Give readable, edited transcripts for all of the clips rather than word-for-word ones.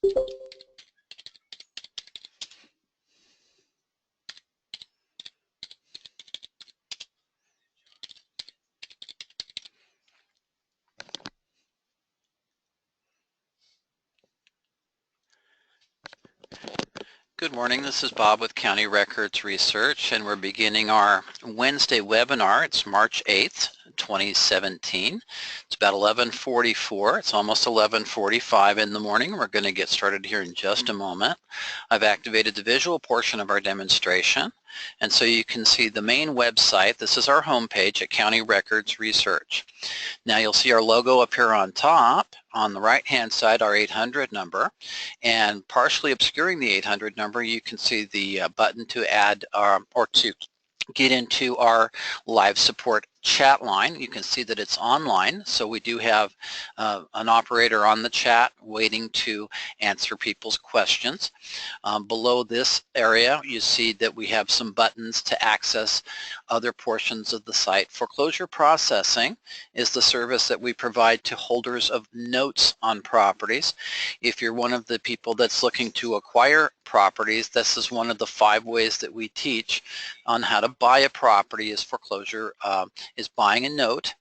Good morning, this is Bob with County Records Research, and we're beginning our Wednesday webinar. It's March 8th, 2017. It's about 11:44. It's almost 11:45 in the morning. We're going to get started here in just a moment. I've activated the visual portion of our demonstration, and so you can see the main website. This is our homepage at County Records Research. Now you'll see our logo up here on top. On the right-hand side, our 800 number, and partially obscuring the 800 number, you can see the button to add or to get into our live support chat line. You can see that it's online, so we do have an operator on the chat waiting to answer people's questions. Below this area, you see that we have some buttons to access other portions of the site. Foreclosure processing is the service that we provide to holders of notes on properties. If you're one of the people that's looking to acquire properties, this is one of the 5 ways that we teach on how to buy a property. Is foreclosure is buying a note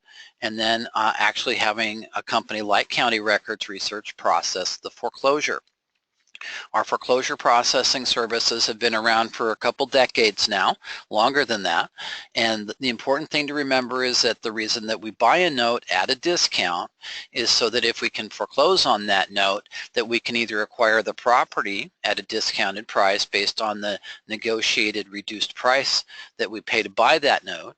and then actually having a company like County Records Research process the foreclosure. Our foreclosure processing services have been around for a couple decades now, longer than that. And the important thing to remember is that the reason that we buy a note at a discount is so that if we can foreclose on that note, that we can either acquire the property at a discounted price based on the negotiated reduced price that we pay to buy that note,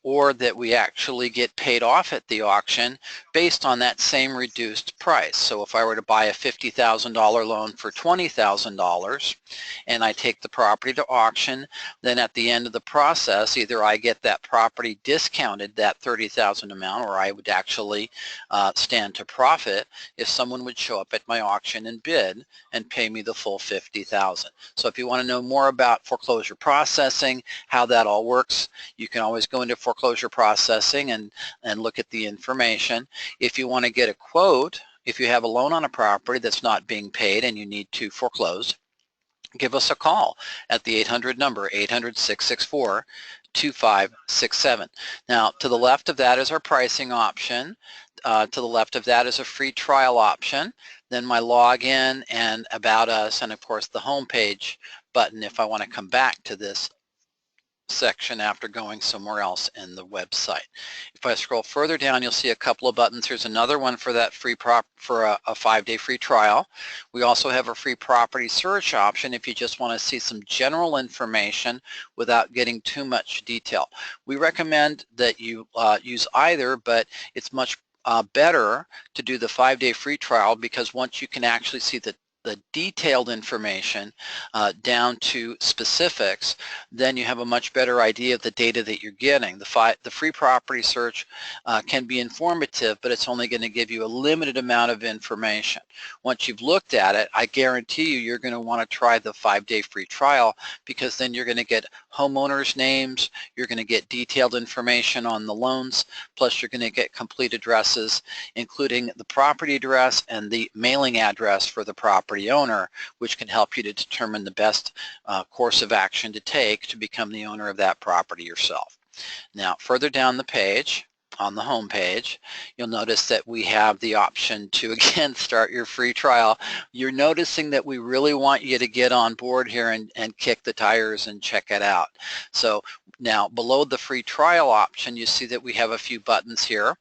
or that we actually get paid off at the auction based on that same reduced price. So if I were to buy a $50,000 loan for $20,000 and I take the property to auction, then at the end of the process, either I get that property discounted, that $30,000 amount, or I would actually stand to profit if someone would show up at my auction and bid and pay me the full $50,000. So if you want to know more about foreclosure processing, how that all works, you can always go into foreclosure processing and look at the information. If you want to get a quote, if you have a loan on a property that's not being paid and you need to foreclose, give us a call at the 800 number, 800-664-2567. Now, to the left of that is our pricing option. To the left of that is a free trial option. Then my login and about us, and of course the home page button if I want to come back to this section after going somewhere else in the website. If I scroll further down, you'll see a couple of buttons. Here's another one for that free for a 5-day free trial. We also have a free property search option if you just want to see some general information without getting too much detail. We recommend that you use either, but it's much better to do the 5-day free trial, because once you can actually see the detailed information down to specifics, then you have a much better idea of the data that you're getting. The free property search can be informative, but it's only going to give you a limited amount of information. Once you've looked at it, I guarantee you're going to want to try the 5-day free trial, because then you're going to get homeowners' names, you're going to get detailed information on the loans, plus you're going to get complete addresses, including the property address and the mailing address for the property owner, which can help you to determine the best course of action to take to become the owner of that property yourself. Now, further down the page, on the home page, you'll notice that we have the option to again start your free trial. You're noticing that we really want you to get on board here and kick the tires and check it out. So now below the free trial option, you see that we have a few buttons here.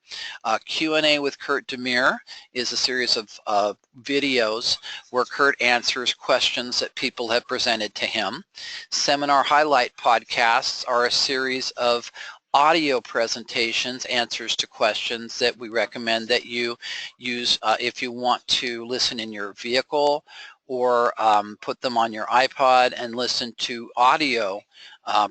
Q&A with Kurt Demir is a series of videos where Kurt answers questions that people have presented to him. Seminar highlight podcasts are a series of audio presentations, answers to questions that we recommend that you use if you want to listen in your vehicle, or put them on your iPod and listen to audio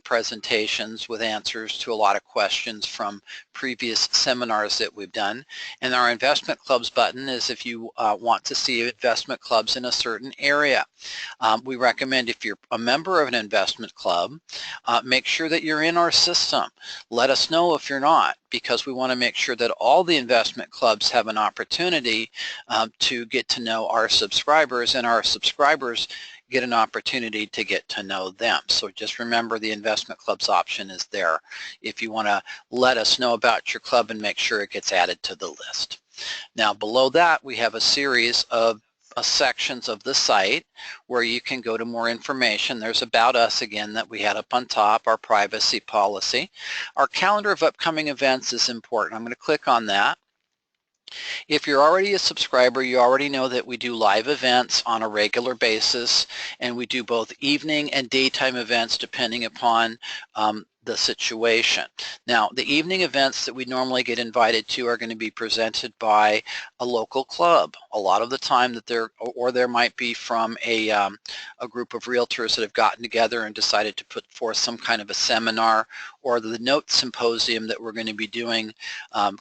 presentations with answers to a lot of questions from previous seminars that we've done. And our investment clubs button is if you want to see investment clubs in a certain area. We recommend if you're a member of an investment club, make sure that you're in our system. Let us know if you're not, because we want to make sure that all the investment clubs have an opportunity to get to know our subscribers, and our subscribers get an opportunity to get to know them. So just remember the investment clubs option is there if you want to let us know about your club and make sure it gets added to the list. Now below that we have a series of sections of the site where you can go to more information. There's About Us again that we had up on top, our privacy policy. Our calendar of upcoming events is important. I'm going to click on that. If you're already a subscriber, you already know that we do live events on a regular basis, and we do both evening and daytime events depending upon the situation. Now, the evening events that we normally get invited to are going to be presented by a local club. A lot of the time that there might be from a group of realtors that have gotten together and decided to put forth some kind of a seminar, or the note symposium that we're going to be doing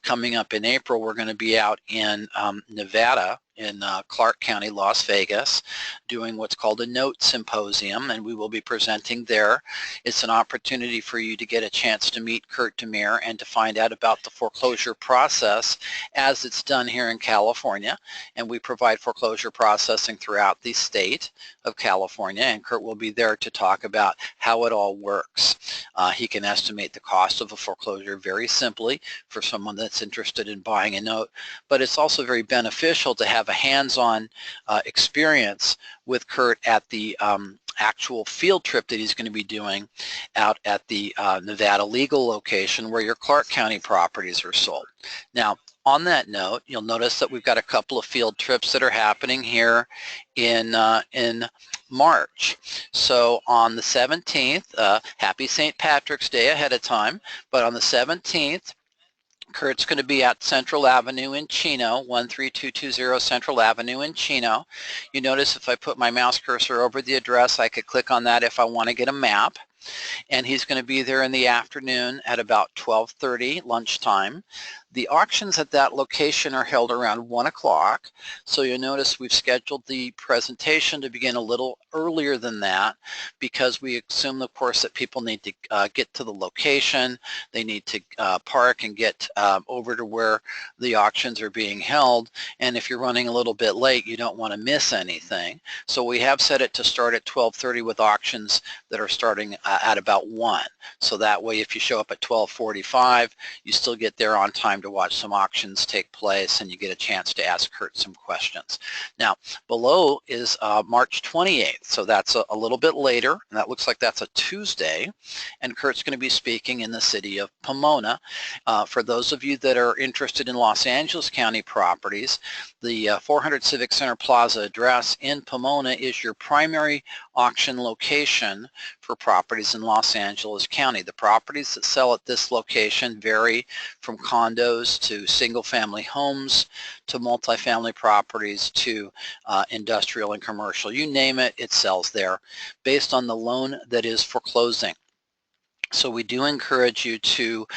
coming up in April. We're going to be out in Nevada, in Clark County, Las Vegas, doing what's called a note symposium, and we will be presenting there. It's an opportunity for you to get a chance to meet Kurt Demir and to find out about the foreclosure process as it's done here in California. And we provide foreclosure processing throughout the state of California, and Kurt will be there to talk about how it all works. He can estimate the cost of a foreclosure very simply for someone that's interested in buying a note, but it's also very beneficial to have a hands-on experience with Kurt at the actual field trip that he's going to be doing out at the Nevada legal location where your Clark County properties are sold. Now, on that note, you'll notice that we've got a couple of field trips that are happening here in March. So on the 17th, happy St. Patrick's Day ahead of time, but on the 17th, Kurt's going to be at Central Avenue in Chino, 13220 Central Avenue in Chino. You notice if I put my mouse cursor over the address, I could click on that if I want to get a map. And he's going to be there in the afternoon at about 12:30 lunchtime. The auctions at that location are held around 1 o'clock, so you'll notice we've scheduled the presentation to begin a little earlier than that, because we assume, of course, that people need to get to the location, they need to park and get over to where the auctions are being held, and if you're running a little bit late, you don't want to miss anything. So we have set it to start at 12:30 with auctions that are starting at about 1. So that way, if you show up at 12:45, you still get there on time to watch some auctions take place, and you get a chance to ask Kurt some questions. Now, below is March 28th, so that's a little bit later, and that looks like that's a Tuesday, and Kurt's going to be speaking in the city of Pomona. For those of you that are interested in Los Angeles County properties, the 400 Civic Center Plaza address in Pomona is your primary auction location for properties in Los Angeles County. The properties that sell at this location vary from condos to single-family homes to multifamily properties to industrial and commercial. You name it, it sells there based on the loan that is foreclosing. So we do encourage you to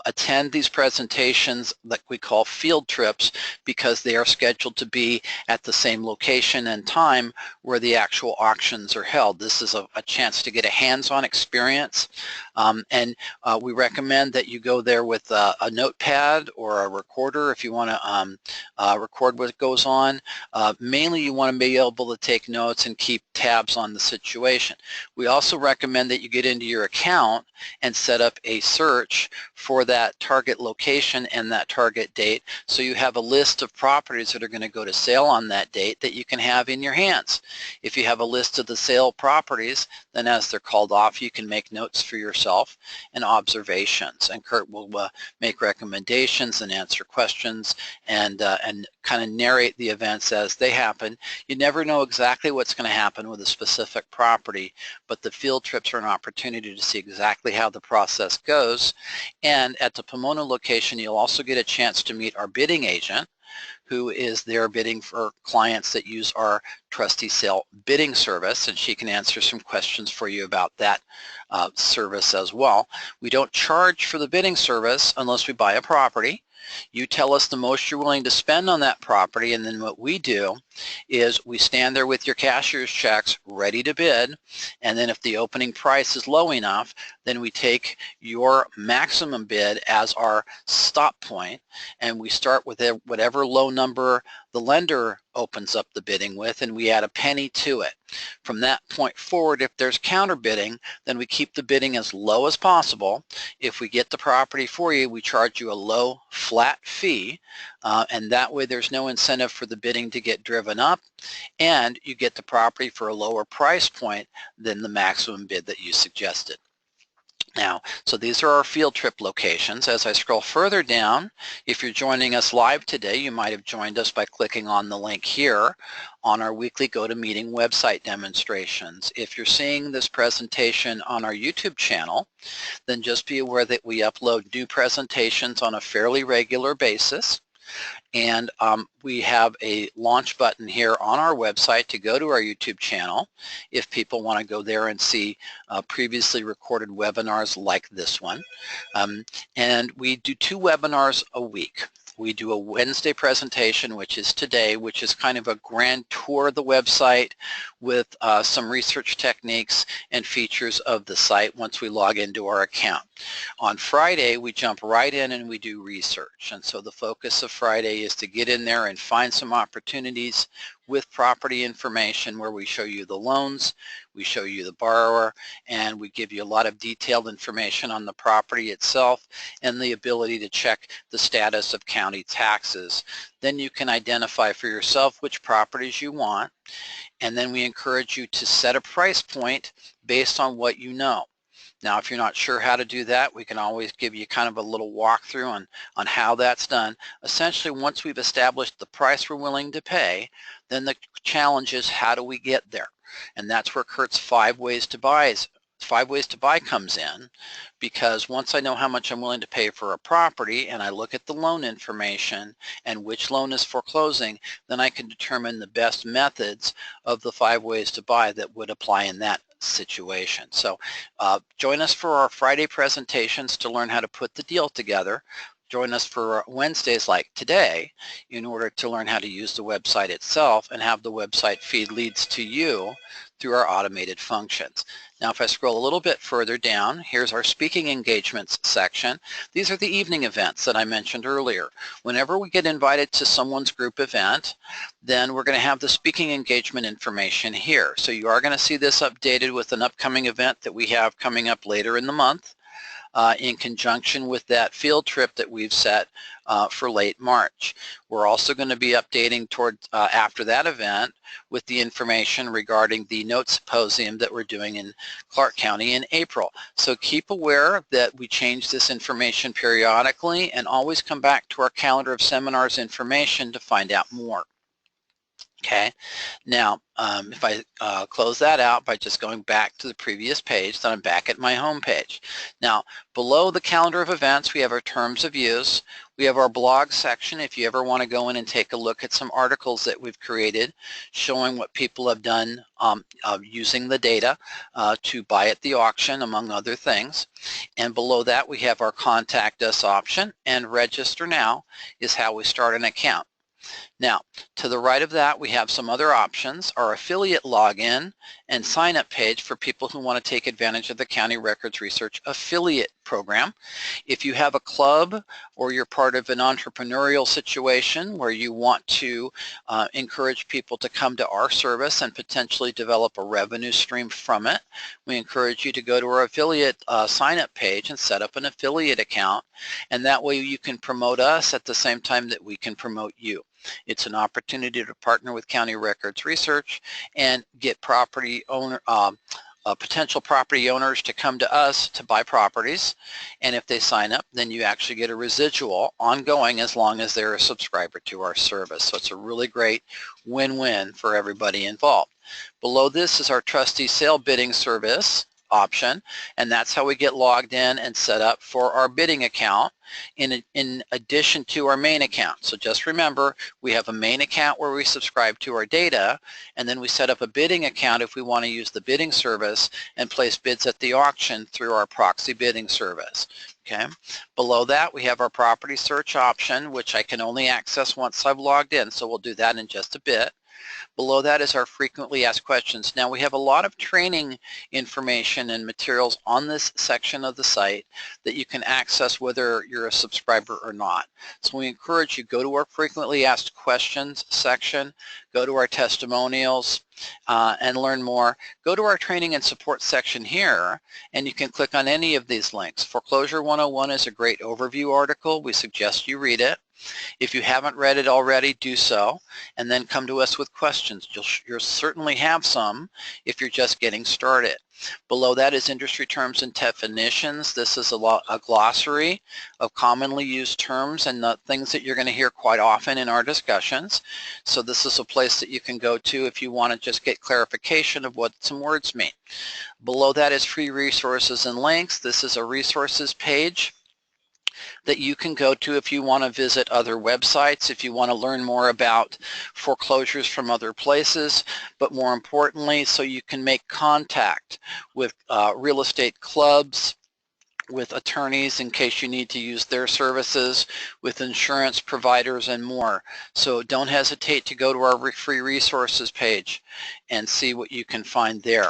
attend these presentations that we call field trips, because they are scheduled to be at the same location and time where the actual auctions are held. This is a chance to get a hands-on experience, and we recommend that you go there with a notepad or a recorder if you want to record what goes on. Mainly you want to be able to take notes and keep tabs on the situation. We also recommend that you get into your account and set up a search for that target location and that target date, so you have a list of properties that are going to go to sale on that date that you can have in your hands. If you have a list of the sale properties, then as they're called off, you can make notes for yourself and observations, and Kurt will make recommendations and answer questions and kind of narrate the events as they happen. You never know exactly what's going to happen with a specific property, but the field trips are an opportunity to see exactly how the process goes. And at the Pomona location, you'll also get a chance to meet our bidding agent, who is there bidding for clients that use our trustee sale bidding service, and she can answer some questions for you about that service as well. We don't charge for the bidding service unless we buy a property. You tell us the most you're willing to spend on that property, and then what we do is we stand there with your cashier's checks ready to bid, and then if the opening price is low enough, then we take your maximum bid as our stop point, and we start with whatever low number the lender opens up the bidding with, and we add a penny to it. From that point forward, if there's counter bidding, then we keep the bidding as low as possible. If we get the property for you, we charge you a low flat fee, and that way there's no incentive for the bidding to get driven up, and you get the property for a lower price point than the maximum bid that you suggested. Now, so these are our field trip locations. As I scroll further down, if you're joining us live today, you might have joined us by clicking on the link here on our weekly GoToMeeting website demonstrations. If you're seeing this presentation on our YouTube channel, then just be aware that we upload new presentations on a fairly regular basis. And we have a launch button here on our website to go to our YouTube channel if people want to go there and see previously recorded webinars like this one. And we do 2 webinars a week. We do a Wednesday presentation, which is today, which is kind of a grand tour of the website with some research techniques and features of the site once we log into our account. On Friday, we jump right in and we do research. And so the focus of Friday is to get in there and find some opportunities with property information where we show you the loans, we show you the borrower, and we give you a lot of detailed information on the property itself and the ability to check the status of county taxes. Then you can identify for yourself which properties you want, and then we encourage you to set a price point based on what you know. Now, if you're not sure how to do that, we can always give you kind of a little walkthrough on how that's done. Essentially, once we've established the price we're willing to pay, then the challenge is how do we get there? And that's where Kurt's 5 ways to buy comes in, because once I know how much I'm willing to pay for a property and I look at the loan information and which loan is foreclosing, then I can determine the best methods of the 5 ways to buy that would apply in that situation. So join us for our Friday presentations to learn how to put the deal together. Join us for Wednesdays like today in order to learn how to use the website itself and have the website feed leads to you through our automated functions. Now, if I scroll a little bit further down, here's our speaking engagements section. These are the evening events that I mentioned earlier. Whenever we get invited to someone's group event, then we're going to have the speaking engagement information here. So you are going to see this updated with an upcoming event that we have coming up later in the month. In conjunction with that field trip that we've set for late March. We're also going to be updating towards after that event with the information regarding the note symposium that we're doing in Clark County in April. So keep aware that we change this information periodically and always come back to our calendar of seminars information to find out more. Okay, now if I close that out by just going back to the previous page, then I'm back at my home page. Now, below the calendar of events, we have our terms of use. We have our blog section if you ever want to go in and take a look at some articles that we've created showing what people have done using the data to buy at the auction, among other things. And below that, we have our contact us option, and register now is how we start an account. Now, to the right of that, we have some other options, our affiliate login and sign-up page for people who want to take advantage of the County Records Research affiliate program. If you have a club or you're part of an entrepreneurial situation where you want to encourage people to come to our service and potentially develop a revenue stream from it, we encourage you to go to our affiliate sign-up page and set up an affiliate account, and that way you can promote us at the same time that we can promote you. It's an opportunity to partner with County Records Research and get potential property owners to come to us to buy properties, and if they sign up, then you actually get a residual ongoing as long as they're a subscriber to our service. So it's a really great win-win for everybody involved. Below this is our trustee sale bidding service option, and that's how we get logged in and set up for our bidding account in addition to our main account. So just remember, we have a main account where we subscribe to our data, and then we set up a bidding account if we want to use the bidding service and place bids at the auction through our proxy bidding service. Okay. Below that, we have our property search option, which I can only access once I've logged in, so we'll do that in just a bit. Below that is our frequently asked questions. Now we have a lot of training information and materials on this section of the site that you can access whether you're a subscriber or not. So we encourage you, go to our frequently asked questions section, go to our testimonials, and learn more. Go to our training and support section here, and you can click on any of these links. Foreclosure 101 is a great overview article. We suggest you read it. If you haven't read it already, do so, and then come to us with questions. You'll certainly have some if you're just getting started. Below that is industry terms and definitions. This is a glossary of commonly used terms and the things that you're going to hear quite often in our discussions. So this is a place that you can go to if you want to just get clarification of what some words mean. Below that is free resources and links. This is a resources page that you can go to if you want to visit other websites, if you want to learn more about foreclosures from other places, but more importantly, so you can make contact with real estate clubs, with attorneys in case you need to use their services, with insurance providers and more. So don't hesitate to go to our free resources page and see what you can find there.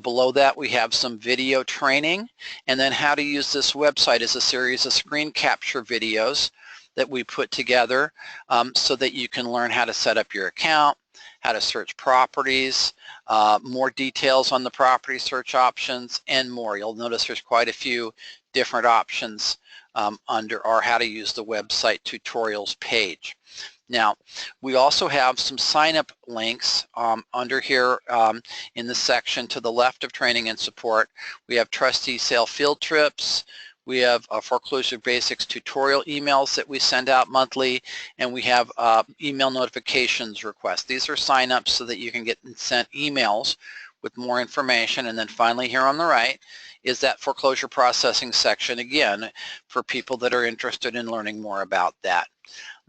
Below that we have some video training, and then how to use this website is a series of screen capture videos that we put together so that you can learn how to set up your account, how to search properties, more details on the property search options, and more. You'll notice there's quite a few different options under our how to use the website tutorials page. Now, we also have some sign-up links under here in the section to the left of training and support. We have trustee sale field trips. We have foreclosure basics tutorial emails that we send out monthly, and we have email notifications requests. These are sign-ups so that you can get sent emails with more information. And then finally here on the right is that foreclosure processing section, again, for people that are interested in learning more about that.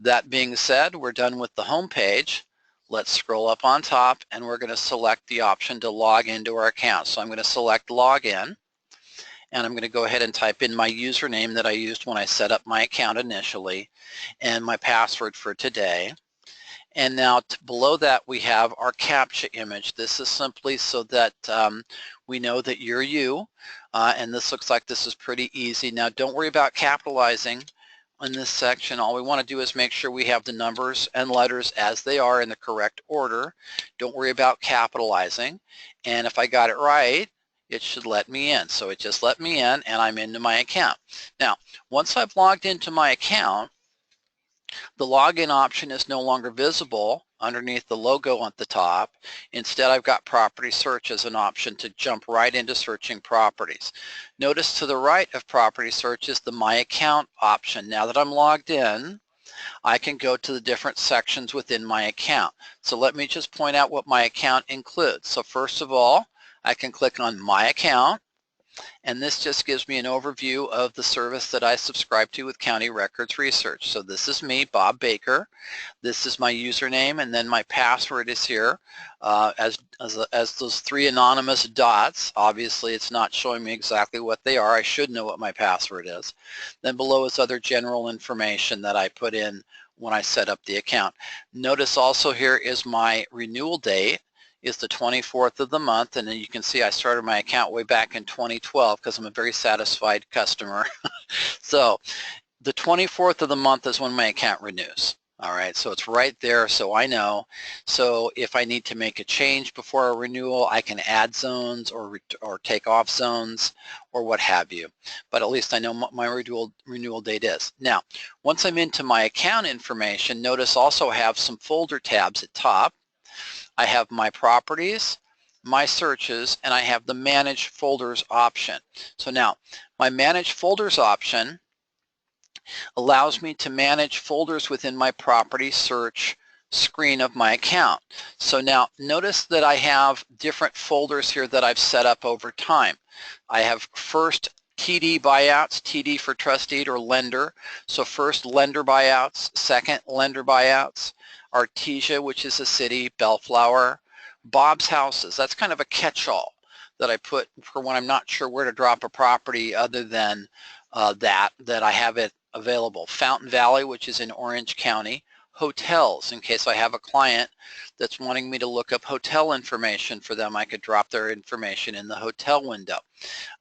That being said, we're done with the home page. Let's scroll up on top, and we're going to select the option to log into our account. So I'm going to select login, and I'm going to go ahead and type in my username that I used when I set up my account initially, and my password for today. And now below that we have our CAPTCHA image. This is simply so that we know that you're you, and this looks like this is pretty easy. Now don't worry about capitalizing in this section. All we want to do is make sure we have the numbers and letters as they are in the correct order. Don't worry about capitalizing, and if I got it right, it should let me in. So it just let me in, and I'm into my account. Now once I've logged into my account, the login option is no longer visible underneath the logo at the top. Instead, I've got property search as an option to jump right into searching properties. Notice to the right of property search is the My Account option. Now that I'm logged in, I can go to the different sections within my account. So let me just point out what my account includes. So first of all, I can click on My Account, and this just gives me an overview of the service that I subscribe to with County Records Research. So this is me, Bob Baker. This is my username, and then my password is here as those three anonymous dots. Obviously it's not showing me exactly what they are. I should know what my password is. Then below is other general information that I put in when I set up the account. Notice also here is my renewal date is the 24th of the month, and then you can see I started my account way back in 2012 because I'm a very satisfied customer. So the 24th of the month is when my account renews. All right, so it's right there, so I know. So if I need to make a change before a renewal, I can add zones or take off zones or what have you. But at least I know my renewal date is. Now, once I'm into my account information, notice also I have some folder tabs at top. I have my properties, my searches, and I have the manage folders option. So now my manage folders option allows me to manage folders within my property search screen of my account. So now notice that I have different folders here that I've set up over time. I have first TD buyouts, TD for trustee or lender. So first lender buyouts, second lender buyouts, Artesia, which is a city, Bellflower, Bob's Houses. That's kind of a catch-all that I put for when I'm not sure where to drop a property other than that I have it available. Fountain Valley, which is in Orange County. Hotels, in case I have a client that's wanting me to look up hotel information for them, I could drop their information in the hotel window.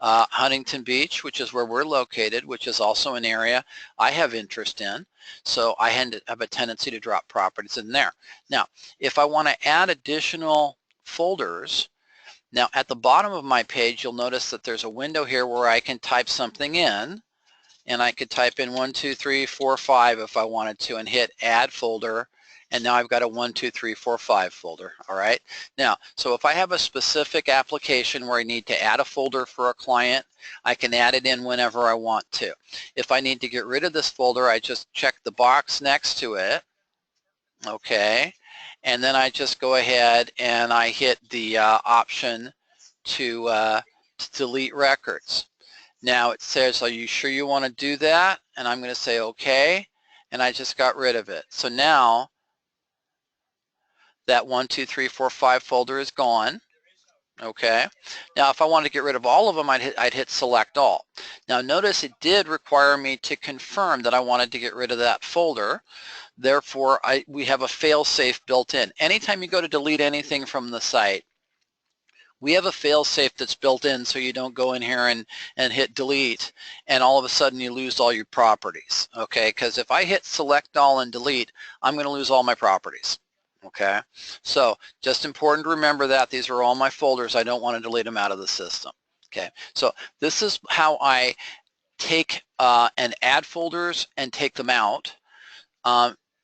Huntington Beach, which is where we're located, which is also an area I have interest in, so I have a tendency to drop properties in there. Now, if I want to add additional folders, now at the bottom of my page, you'll notice that there's a window here where I can type something in, and I could type in 1, 2, 3, 4, 5 if I wanted to and hit add folder, and now I've got a 1, 2, 3, 4, 5 folder. All right. Now, so if I have a specific application where I need to add a folder for a client, I can add it in whenever I want to. If I need to get rid of this folder, I just check the box next to it. Okay. And then I just go ahead and I hit the option to delete records. Now it says, are you sure you want to do that? And I'm going to say okay, and I just got rid of it. So now that 1, 2, 3, 4, 5 folder is gone. Okay. Now if I wanted to get rid of all of them, I'd hit select all. Now notice it did require me to confirm that I wanted to get rid of that folder. Therefore, we have a fail-safe built in. Anytime you go to delete anything from the site, we have a fail-safe that's built in so you don't go in here and hit delete and all of a sudden you lose all your properties, okay? Because if I hit select all and delete, I'm going to lose all my properties, okay? So just important to remember that these are all my folders. I don't want to delete them out of the system, okay? So this is how I take and add folders and take them out.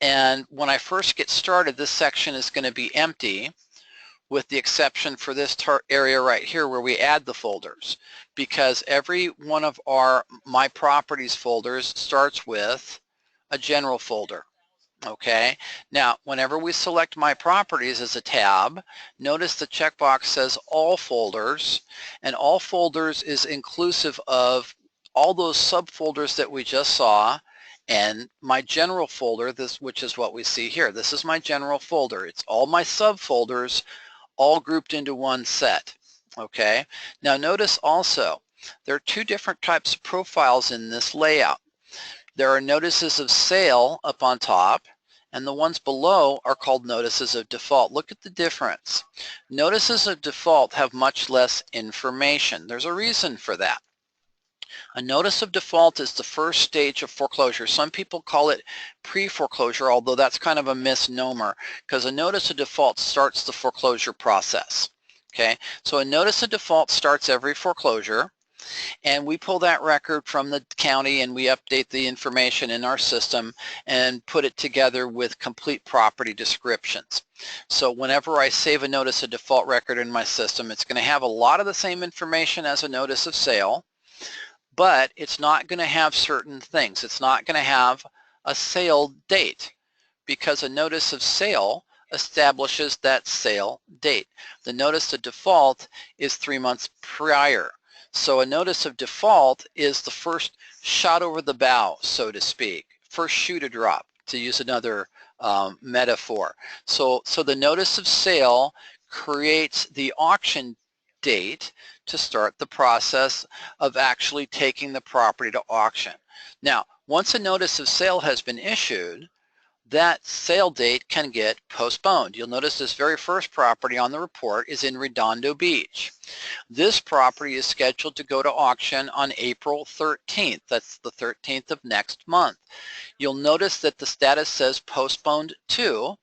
And when I first get started, this section is going to be empty, with the exception for this area right here where we add the folders, because every one of my properties folders starts with a general folder. Okay, now whenever we select my properties as a tab, notice the checkbox says all folders, and all folders is inclusive of all those subfolders that we just saw, and my general folder, which is what we see here. This is my general folder. It's all my subfolders all grouped into one set. Okay, now notice also there are two different types of profiles in this layout. There are notices of sale up on top, and the ones below are called notices of default. Look at the difference. Notices of default have much less information. There's a reason for that. A notice of default is the first stage of foreclosure. Some people call it pre-foreclosure, although that's kind of a misnomer, because a notice of default starts the foreclosure process. Okay, so a notice of default starts every foreclosure, and we pull that record from the county and we update the information in our system and put it together with complete property descriptions. So whenever I save a notice of default record in my system, it's going to have a lot of the same information as a notice of sale, but it's not going to have certain things. It's not going to have a sale date, because a notice of sale establishes that sale date. The notice of default is 3 months prior. So a notice of default is the first shot over the bow, so to speak, first shoe to drop, to use another metaphor. So the notice of sale creates the auction date to start the process of actually taking the property to auction. Now, once a notice of sale has been issued, that sale date can get postponed. You'll notice this very first property on the report is in Redondo Beach. This property is scheduled to go to auction on April 13th. That's the 13th of next month. You'll notice that the status says postponed to,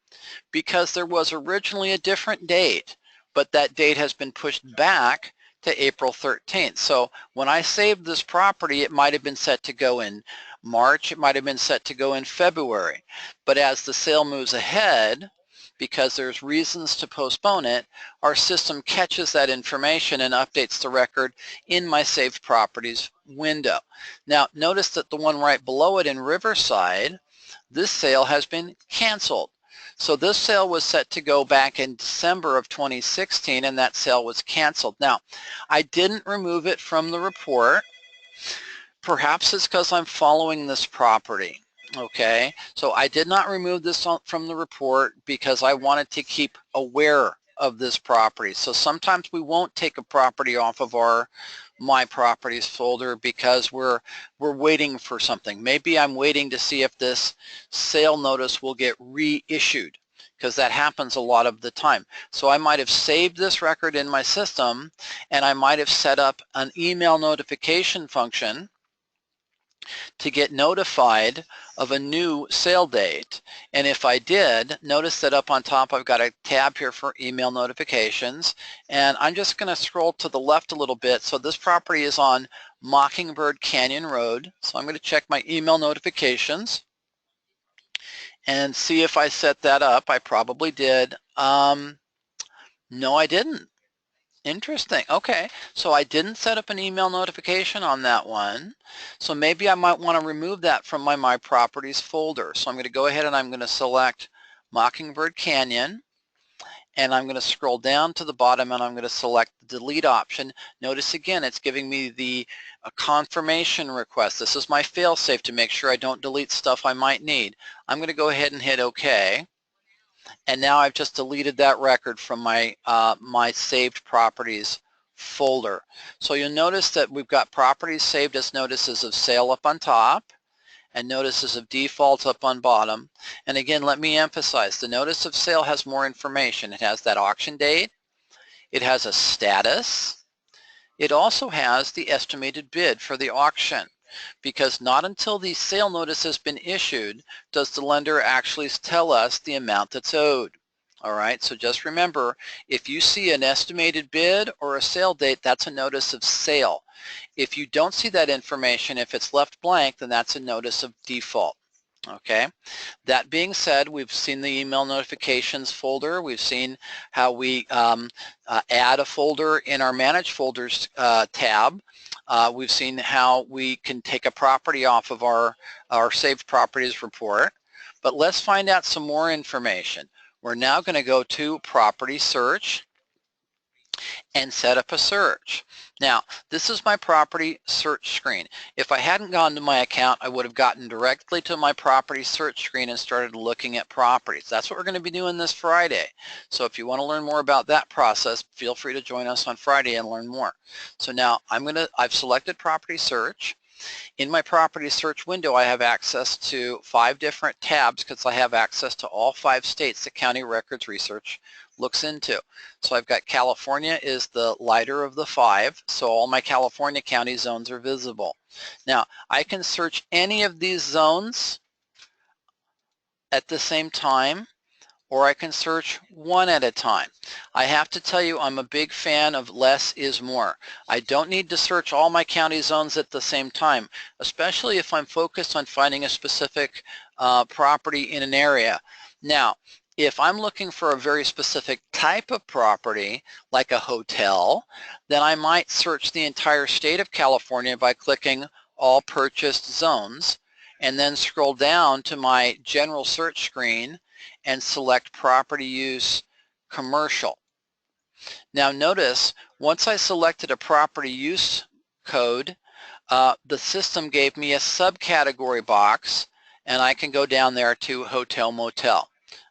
because there was originally a different date, but that date has been pushed back to April 13th. So when I saved this property, it might have been set to go in March, it might have been set to go in February. But as the sale moves ahead, because there's reasons to postpone it, our system catches that information and updates the record in my saved properties window. Now notice that the one right below it in Riverside, this sale has been canceled. So this sale was set to go back in December of 2016, and that sale was canceled. Now, I didn't remove it from the report. Perhaps it's because I'm following this property. Okay, so I did not remove this from the report because I wanted to keep aware of this property. So sometimes we won't take a property off of our My Properties folder because we're waiting for something. Maybe I'm waiting to see if this sale notice will get reissued, because that happens a lot of the time. So I might have saved this record in my system, and I might have set up an email notification function to get notified of a new sale date. And if I did, notice that up on top I've got a tab here for email notifications, and I'm just going to scroll to the left a little bit. So this property is on Mockingbird Canyon Road, so I'm going to check my email notifications and see if I set that up. I probably did. No, I didn't. Interesting. Okay, so I didn't set up an email notification on that one. So maybe I might want to remove that from my Properties folder. So I'm going to go ahead and I'm going to select Mockingbird Canyon, and I'm going to scroll down to the bottom and I'm going to select the delete option. Notice again, it's giving me the confirmation request. This is my fail-safe to make sure I don't delete stuff I might need. I'm going to go ahead and hit OK. And now I've just deleted that record from my my saved properties folder. So you'll notice that we've got properties saved as notices of sale up on top and notices of default up on bottom. And again, let me emphasize, the notice of sale has more information. It has that auction date, it has a status, it also has the estimated bid for the auction, because not until the sale notice has been issued does the lender actually tell us the amount that's owed. All right, so just remember, if you see an estimated bid or a sale date, that's a notice of sale. If you don't see that information, if it's left blank, then that's a notice of default. Okay, that being said, we've seen the email notifications folder. We've seen how we add a folder in our Manage Folders tab. We've seen how we can take a property off of our Saved Properties report. But let's find out some more information. We're now going to go to Property Search and set up a search. Now, this is my property search screen. If I hadn't gone to my account, I would have gotten directly to my property search screen and started looking at properties. That's what we're going to be doing this Friday. So if you want to learn more about that process, feel free to join us on Friday and learn more. So now I've selected property search. In my property search window, I have access to 5 different tabs because I have access to all 5 states that County Records Research looks into. So I've got California is the lighter of the 5, so all my California county zones are visible. Now, I can search any of these zones at the same time, or I can search one at a time. I have to tell you, I'm a big fan of less is more. I don't need to search all my county zones at the same time, especially if I'm focused on finding a specific property in an area. Now, if I'm looking for a very specific type of property, like a hotel, then I might search the entire state of California by clicking All Purchased Zones, and then scroll down to my general search screen and select property use commercial. Now notice, once I selected a property use code, the system gave me a subcategory box, and I can go down there to hotel motel,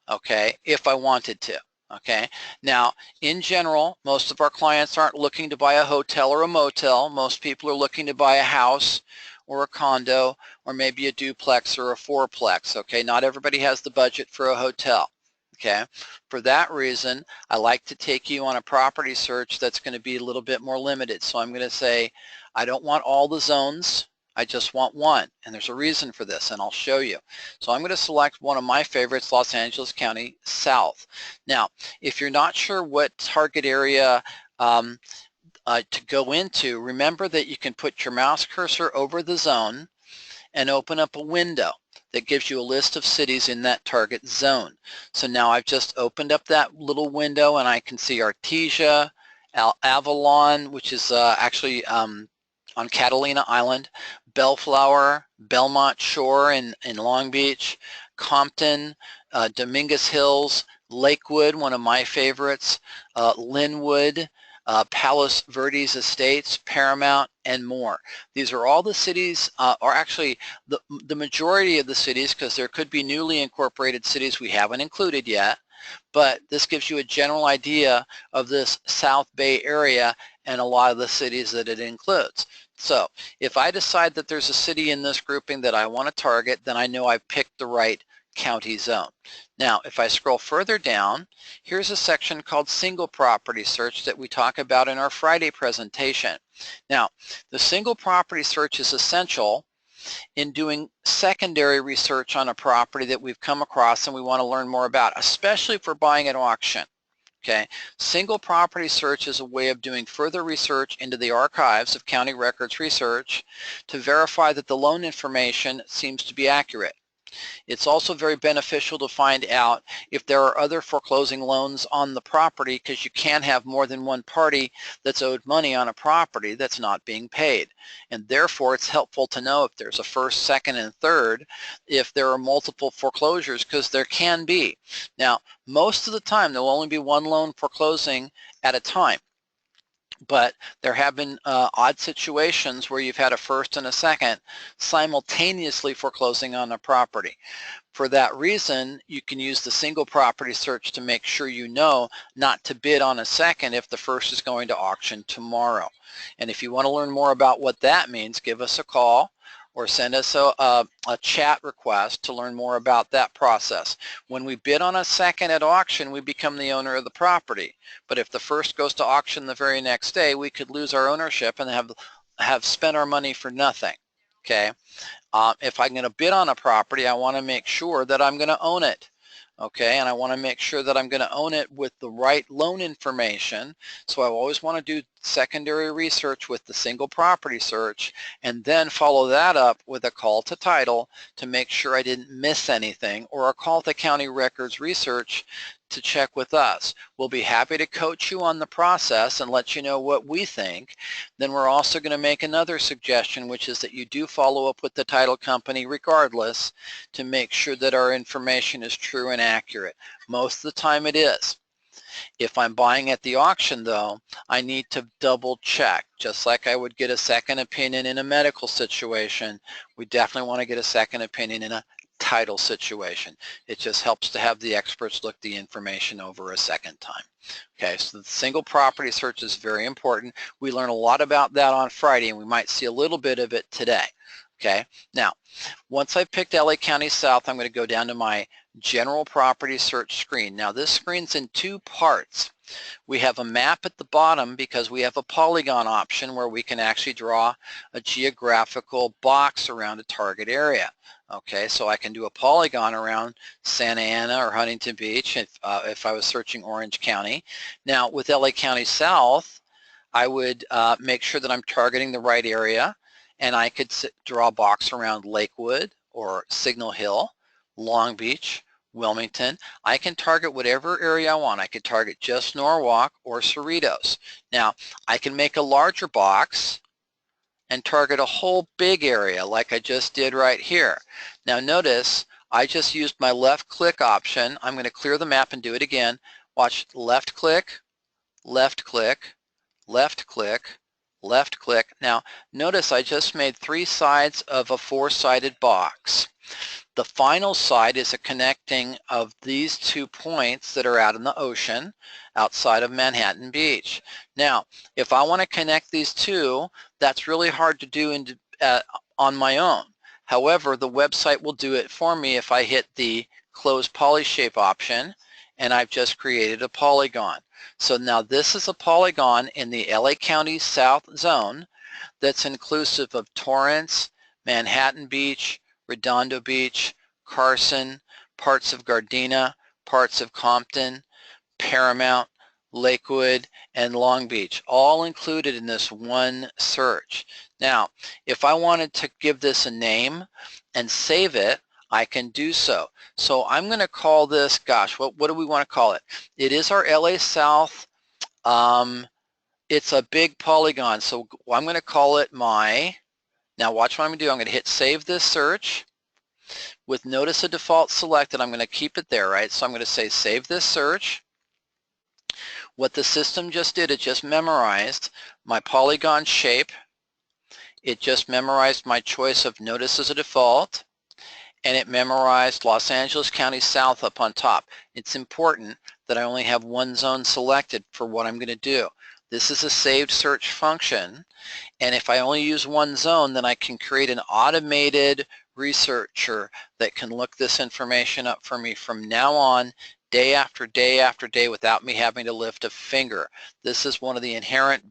okay, if I wanted to. Okay, now in general, most of our clients aren't looking to buy a hotel or a motel. Most people are looking to buy a house or a condo, or maybe a duplex or a fourplex. Okay, not everybody has the budget for a hotel. Okay, for that reason, I like to take you on a property search that's going to be a little bit more limited. So I'm going to say, I don't want all the zones, I just want one, and there's a reason for this, and I'll show you. So I'm going to select one of my favorites, Los Angeles County South. Now, if you're not sure what target area to go into, remember that you can put your mouse cursor over the zone and open up a window that gives you a list of cities in that target zone. So now I've just opened up that little window and I can see Artesia, Avalon, which is actually on Catalina Island, Bellflower, Belmont Shore in Long Beach, Compton, Dominguez Hills, Lakewood, one of my favorites, Linwood, Palos Verdes Estates, Paramount, and more. These are all the cities, or actually the majority of the cities, because there could be newly incorporated cities we haven't included yet, but this gives you a general idea of this South Bay area and a lot of the cities that it includes. So if I decide that there's a city in this grouping that I want to target, then I know I've picked the right county zone. Now, if I scroll further down, here's a section called single property search that we talk about in our Friday presentation. Now, the single property search is essential in doing secondary research on a property that we've come across and we want to learn more about, especially if we're buying at auction. Okay, single property search is a way of doing further research into the archives of county records research to verify that the loan information seems to be accurate. It's also very beneficial to find out if there are other foreclosing loans on the property, because you can have more than one party that's owed money on a property that's not being paid. And therefore, it's helpful to know if there's a first, second, and third, if there are multiple foreclosures, because there can be. Now, most of the time, there will only be one loan foreclosing at a time. But there have been odd situations where you've had a first and a second simultaneously foreclosing on a property. For that reason, you can use the single property search to make sure you know not to bid on a second if the first is going to auction tomorrow. And if you want to learn more about what that means, give us a call or send us a chat request to learn more about that process. When we bid on a second at auction, we become the owner of the property. But if the first goes to auction the very next day, we could lose our ownership and have spent our money for nothing. Okay. If I'm going to bid on a property, I want to make sure that I'm going to own it. Okay, and I want to make sure that I'm going to own it with the right loan information. So I always want to do secondary research with the single property search and then follow that up with a call to title to make sure I didn't miss anything, or a call to county records research to check with us. We'll be happy to coach you on the process and let you know what we think. Then we're also going to make another suggestion, which is that you do follow up with the title company regardless to make sure that our information is true and accurate. Most of the time it is. If I'm buying at the auction, though, I need to double check. Just like I would get a second opinion in a medical situation, we definitely want to get a second opinion in a title situation. It just helps to have the experts look the information over a second time. Okay, so the single property search is very important. We learn a lot about that on Friday, and we might see a little bit of it today. Okay, now, once I've picked LA County South, I'm going to go down to my general property search screen. Now, this screen's in two parts. We have a map at the bottom because we have a polygon option where we can actually draw a geographical box around a target area. Okay, so I can do a polygon around Santa Ana or Huntington Beach if I was searching Orange County. Now, with LA County South, I would make sure that I'm targeting the right area, and I could draw a box around Lakewood or Signal Hill, Long Beach, Wilmington. I can target whatever area I want. I could target just Norwalk or Cerritos. Now, I can make a larger box and target a whole big area like I just did right here. Now notice I just used my left click option. I'm going to clear the map and do it again. Watch, left click, left click, left click, left click. Now notice I just made 3 sides of a 4-sided box. The final side is a connecting of these 2 points that are out in the ocean outside of Manhattan Beach. Now, if I want to connect these two, that's really hard to do on my own. However, the website will do it for me if I hit the Close Polyshape option, and I've just created a polygon. So now this is a polygon in the LA County South zone that's inclusive of Torrance, Manhattan Beach, Redondo Beach, Carson, parts of Gardena, parts of Compton, Paramount, Lakewood, and Long Beach, all included in this one search. Now, if I wanted to give this a name and save it, I can do so. So I'm going to call this, gosh, what do we want to call it? It is our LA South. It's a big polygon, so I'm going to call it my. Now watch what I'm going to do. I'm going to hit save this search, With notice of default selected, I'm going to keep it there, right? So I'm going to say save this search. What the system just did, it just memorized my polygon shape. It just memorized my choice of notice as a default, and it memorized Los Angeles County South up on top. It's important that I only have one zone selected for what I'm going to do. This is a saved search function, and if I only use one zone, then I can create an automated researcher that can look this information up for me from now on, day after day after day, without me having to lift a finger. This is one of the inherent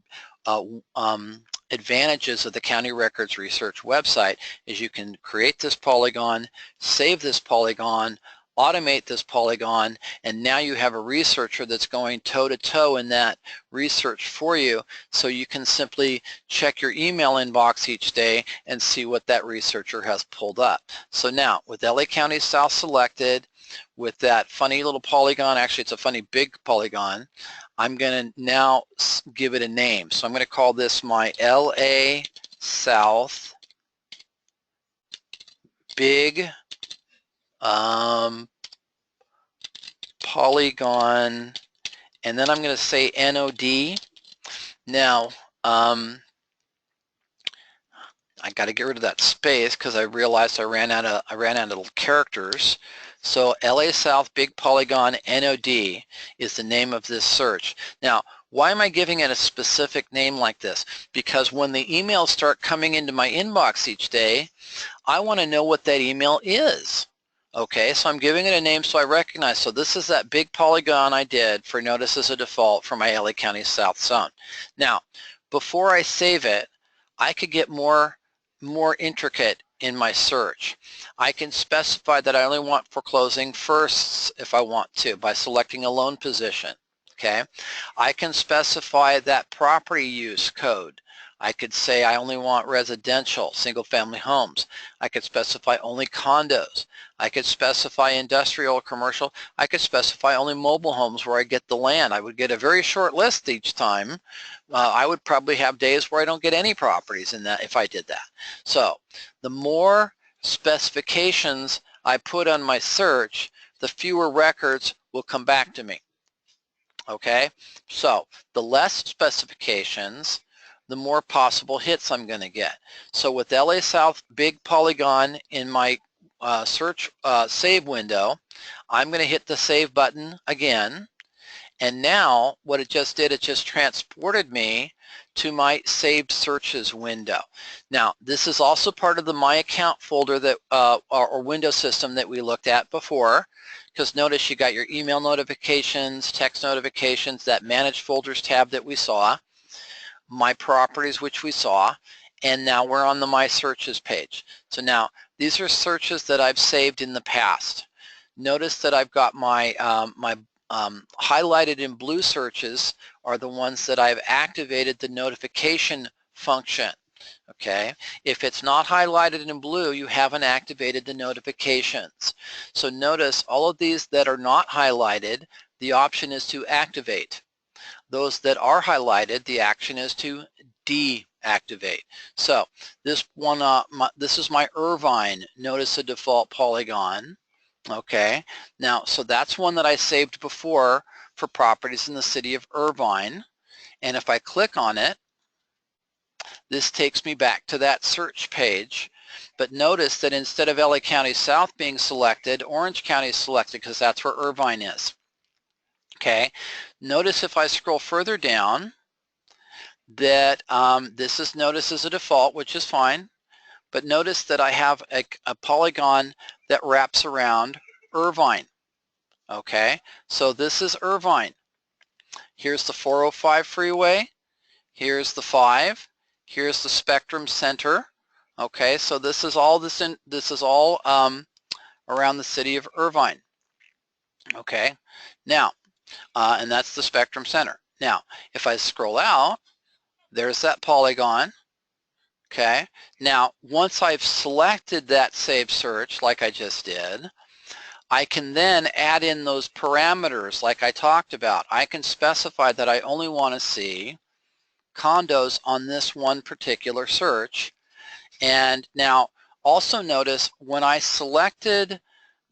advantages of the County Records Research website, is you can create this polygon, save this polygon, automate this polygon, and now you have a researcher that's going toe-to-toe in that research for you, so you can simply check your email inbox each day and see what that researcher has pulled up. So now, with LA County South selected, with that funny little polygon, actually it's a funny big polygon, I'm going to now give it a name. So I'm going to call this my LA South Big Polygon, and then I'm going to say NOD. Now, I got to get rid of that space because I realized I ran out of characters. So LA South Big Polygon NOD is the name of this search. Now, why am I giving it a specific name like this? Because when the emails start coming into my inbox each day, I want to know what that email is. Okay, so I'm giving it a name so I recognize. So this is that big polygon I did for notice as a default for my LA County South zone. Now, before I save it, I could get more intricate in my search. I can specify that I only want foreclosing firsts if I want to by selecting a loan position. Okay, I can specify that property use code. I could say I only want residential, single-family homes. I could specify only condos. I could specify industrial or commercial. I could specify only mobile homes where I get the land. I would get a very short list each time. I would probably have days where I don't get any properties in that if I did that. So the more specifications I put on my search, the fewer records will come back to me. Okay, so the less specifications, the more possible hits I'm going to get. So with LA South Big Polygon in my search save window, I'm going to hit the save button again, and now what it just did, it just transported me to my saved searches window. Now this is also part of the My Account folder that or window system that we looked at before, because notice you got your email notifications, text notifications, that Manage Folders tab that we saw, My Properties, which we saw, and now we're on the My Searches page. So now these are searches that I've saved in the past. Notice that I've got my highlighted in blue searches are the ones that I've activated the notification function. Okay, if it's not highlighted in blue, you haven't activated the notifications. So notice all of these that are not highlighted, the option is to activate. Those that are highlighted, the action is to deactivate. So this one, this is my Irvine notice a default polygon. Okay, now so that's one that I saved before for properties in the city of Irvine, and if I click on it, this takes me back to that search page. But notice that instead of LA County South being selected, Orange County is selected because that's where Irvine is. Okay, notice if I scroll further down that this is notice as a default, which is fine, but notice that I have a polygon that wraps around Irvine. Okay, so this is Irvine. Here's the 405 freeway, here's the 5, here's the Spectrum Center. Okay, so this is all around the city of Irvine. Okay, now and that's the Spectrum Center. Now if I scroll out, there's that polygon. Okay, now once I've selected that save search like I just did, I can then add in those parameters like I talked about. I can specify that I only want to see condos on this one particular search, and now Also notice when I selected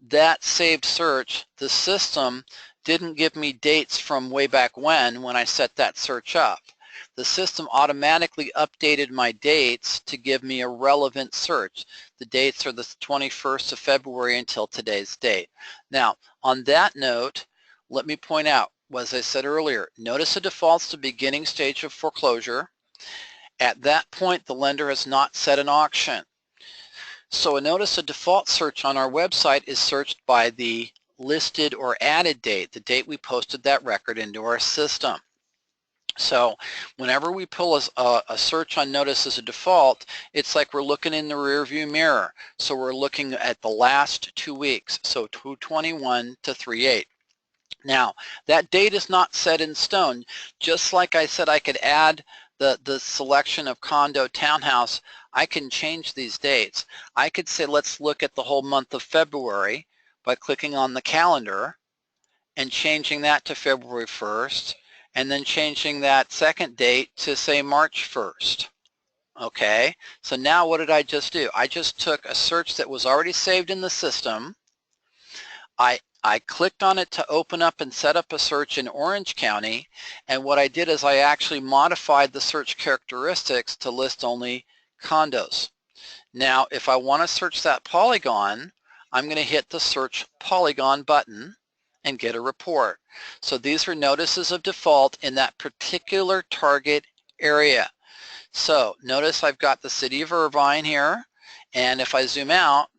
that saved search, the system didn't give me dates from way back when I set that search up. The system automatically updated my dates to give me a relevant search. The dates are the 21st of February until today's date. Now, on that note, let me point out, as I said earlier, notice the default's the beginning stage of foreclosure. At that point, the lender has not set an auction. So notice a default search on our website is searched by the listed or added date, the date we posted that record into our system. So whenever we pull a search on notice as a default, it's like we're looking in the rearview mirror. So we're looking at the last 2 weeks, so 2/21 to 3/8. Now, that date is not set in stone. Just like I said I could add the selection of condo townhouse, I can change these dates. I could say let's look at the whole month of February by clicking on the calendar and changing that to February 1st, and then changing that second date to say March 1st. Okay, so now what did I just do? I just took a search that was already saved in the system. I clicked on it to open up and set up a search in Orange County, and what I did is I actually modified the search characteristics to list only condos. Now, if I want to search that polygon, I'm going to hit the search polygon button and get a report. So these are notices of default in that particular target area. So notice I've got the city of Irvine here, and if I zoom out,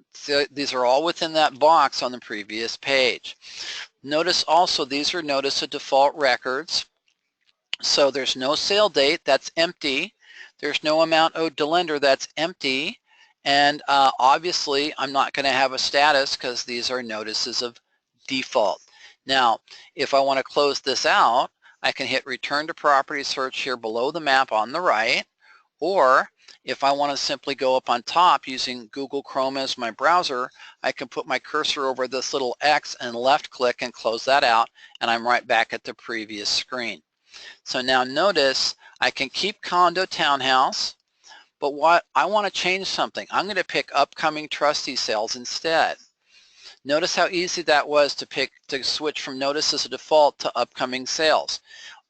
these are all within that box on the previous page. Notice also these are notice of default records. So there's no sale date, that's empty. There's no amount owed to lender, that's empty. And obviously I'm not going to have a status because these are notices of default. Now, if I want to close this out, I can hit return to property search here below the map on the right, or if I want to simply go up on top using Google Chrome as my browser, I can put my cursor over this little X and left click and close that out, and I'm right back at the previous screen. So now notice I can keep condo townhouse, but what I want to change something. I'm going to pick upcoming trustee sales instead. Notice how easy that was to switch from notice as a default to upcoming sales.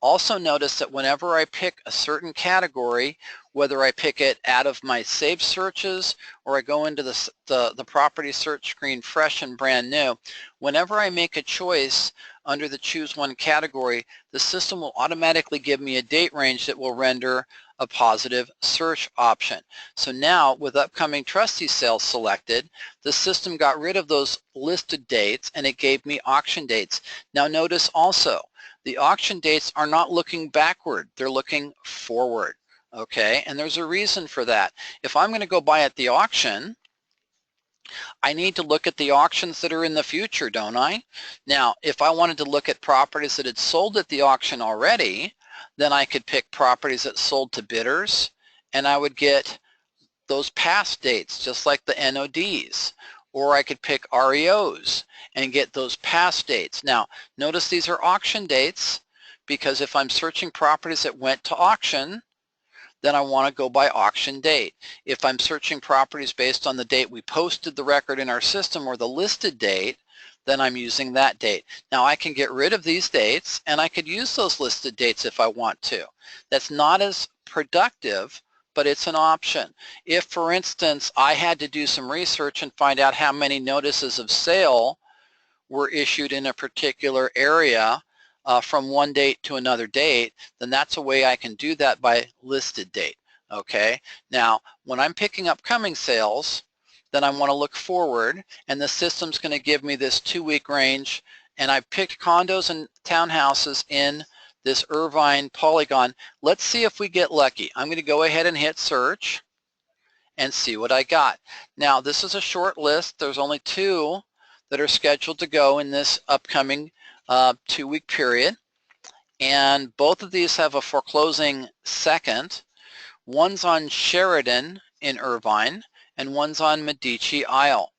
Also notice that whenever I pick a certain category, whether I pick it out of my saved searches or I go into the property search screen fresh and brand new, whenever I make a choice under the choose one category, the system will automatically give me a date range that will render a positive search option. So now with upcoming trustee sales selected, the system got rid of those listed dates and it gave me auction dates. Now notice also, the auction dates are not looking backward, they're looking forward, okay? And there's a reason for that. If I'm going to go buy at the auction, I need to look at the auctions that are in the future, don't I? Now, if I wanted to look at properties that had sold at the auction already, then I could pick properties that sold to bidders, and I would get those past dates, just like the NODs. Or I could pick REOs and get those past dates. Now, notice these are auction dates, because if I'm searching properties that went to auction, then I want to go by auction date. If I'm searching properties based on the date we posted the record in our system or the listed date, then I'm using that date. Now I can get rid of these dates and I could use those listed dates if I want to. That's not as productive, but it's an option. If, for instance, I had to do some research and find out how many notices of sale were issued in a particular area from one date to another date, then that's a way I can do that by listed date, okay? Now, when I'm picking up upcoming sales, then I want to look forward, and the system's going to give me this 2-week range, and I picked condos and townhouses in this Irvine polygon. Let's see if we get lucky. I'm going to go ahead and hit search and see what I got. Now, this is a short list. There's only 2 that are scheduled to go in this upcoming 2-week period, and both of these have a foreclosing second. One's on Sheridan in Irvine and one's on Medici Isle.